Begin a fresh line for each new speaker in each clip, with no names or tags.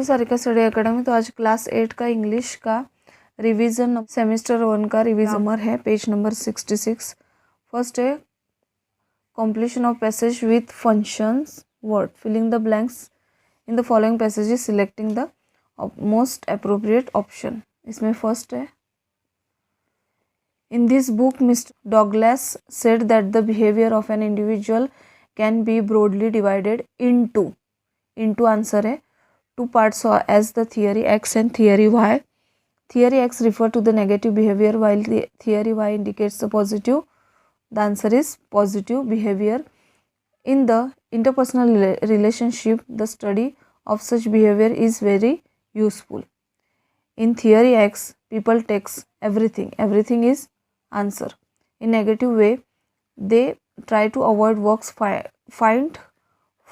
Sarika study academy. तो आज class 8 का इंग्लिश का रिवीजन सेमेस्टर 1 का रिवीजन है, पेज नंबर 66। फर्स्ट है completion of passage with functions word, filling the blanks in the following passages, selecting the most appropriate option। इसमें first है, in this book Mr. Douglas said that the behavior of an individual can be broadly divided into answer है two parts as the theory X and theory Y। Theory X refer to the negative behavior while the theory Y indicates the positive। The answer is positive behavior। In the interpersonal relationship, the study of such behavior is very useful। In theory X, people takes everything is answer। In negative way, they try to avoid works, find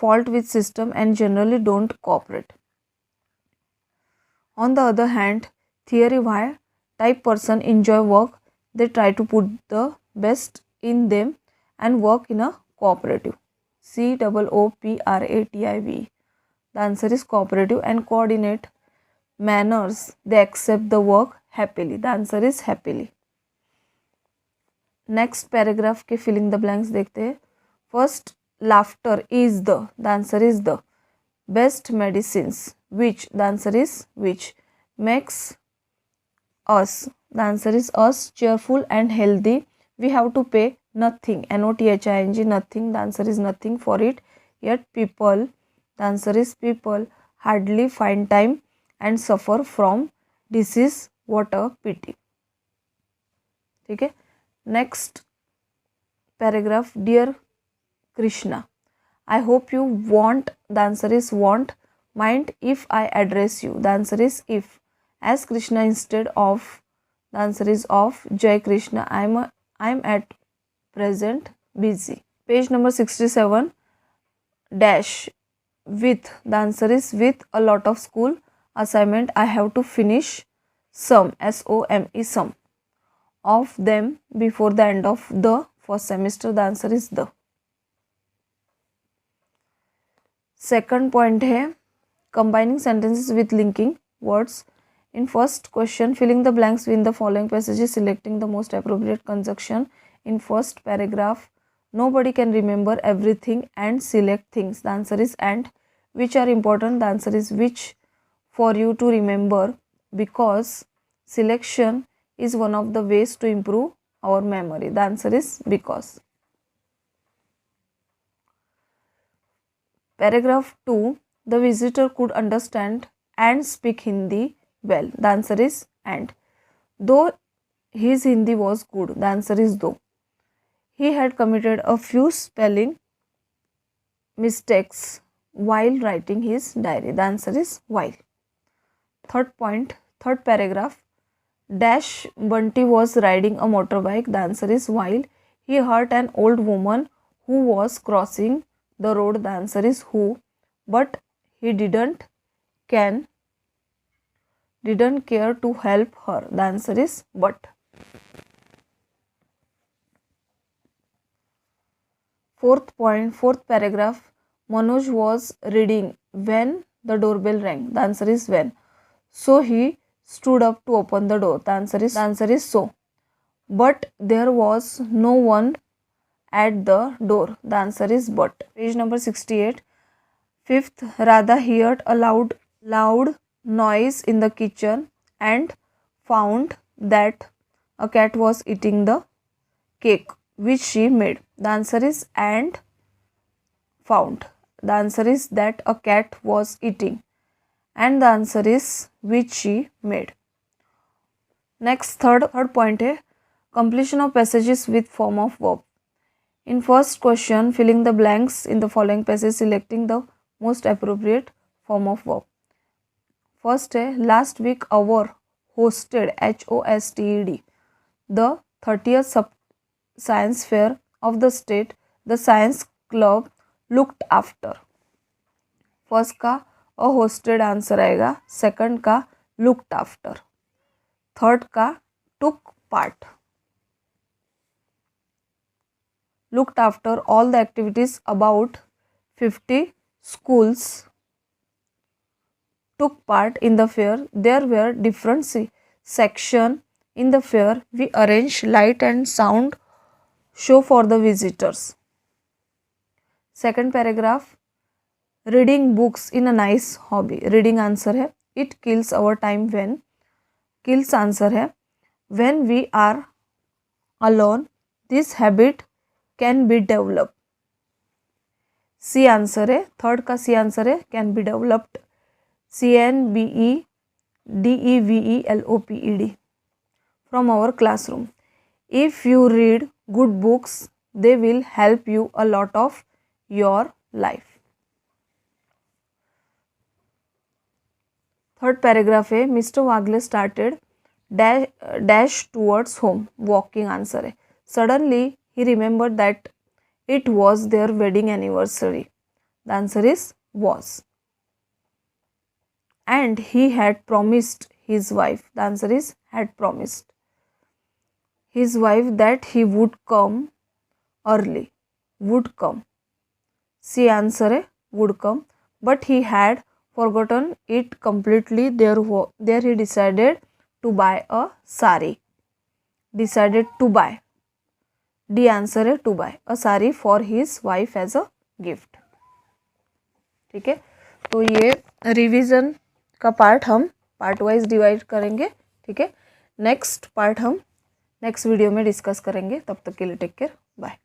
fault with system and generally don't cooperate। On the other hand, theory Y type person enjoy work, they try to put the best in them and work in a cooperative। COOPRATIVE। The answer is cooperative and coordinate manners, they accept the work happily। The answer is happily। Next paragraph के filling the blanks देखते हैं। First, laughter is the answer is the best medicines which, the answer is which, makes us, the answer is us cheerful and healthy, we have to pay nothing, NOTHING, nothing, the answer is nothing for it, yet people, the answer is people, hardly find time and suffer from disease, what a pity। ठीक है। Next paragraph, dear Krishna, I hope you want, the answer is want, mind if I address you, the answer is if, as Krishna instead of, the answer is of, Jai Krishna, I'm at present busy। Page number 67, dash with, the answer is with a lot of school assignment, I have to finish some, SOME, some of them before the end of the first semester, the answer is the। Second point है combining sentences with linking words. In first question, filling the blanks with the following passages, selecting the most appropriate conjunction in first paragraph. Nobody can remember everything and select things, the answer is and. Which are important, the answer is which for you to remember, because selection is one of the ways to improve our memory, the answer is because। Paragraph 2, the visitor could understand and speak Hindi well, the answer is and। Though his Hindi was good, the answer is though। He had committed a few spelling mistakes while writing his diary, the answer is while। Third point, third paragraph, dash Bunty was riding a motorbike, the answer is while he hurt an old woman who was crossing the road, the answer is who, but he didn't care to help her, the answer is but। Fourth point, fourth paragraph, Manoj was reading when the doorbell rang, the answer is when, so he stood up to open the door, the answer is so, but there was no one at the door, the answer is but। Page number 68, fifth, Radha heard a loud noise in the kitchen and found that a cat was eating the cake which she made, the answer is and found, the answer is that a cat was eating and the answer is which she made। Next, third point है completion of passages with form of verb। In first question, filling the blanks in the following passage, selecting the most appropriate form of verb। First है last week our hosted, HOSTED, the 30th science fair of the state, the science club looked after। First का अ hosted answer आएगा, second का looked after, third का took part. Looked after all the activities about 50 schools took part in the fair. There were different sections in the fair. We arranged light and sound show for the visitors. Second paragraph, reading books in a nice hobby. Reading answer है, it kills our time when. Kills answer है, when we are alone this habit can be developed. C answer है, third का C answer है, can be developed. CNBEDEVELOPED. From our classroom. If you read good books, they will help you a lot of your life. Third paragraph है, mister Wagle started dash towards home. Walking answer है. Suddenly he remembered that it was their wedding anniversary. The answer is was. And he had promised his wife. The answer is had promised his wife that he would come early. Would come. C answer है, would come. But he had forgotten it completely. There he decided to buy a sari. Decided to buy. D answer है, to buy a sari for his wife as a gift. ठीक है, तो ये revision का part हम part wise divide करेंगे. ठीक है, नेक्स्ट पार्ट हम नेक्स्ट वीडियो में डिस्कस करेंगे. तब तक के लिए टेक केयर, बाय.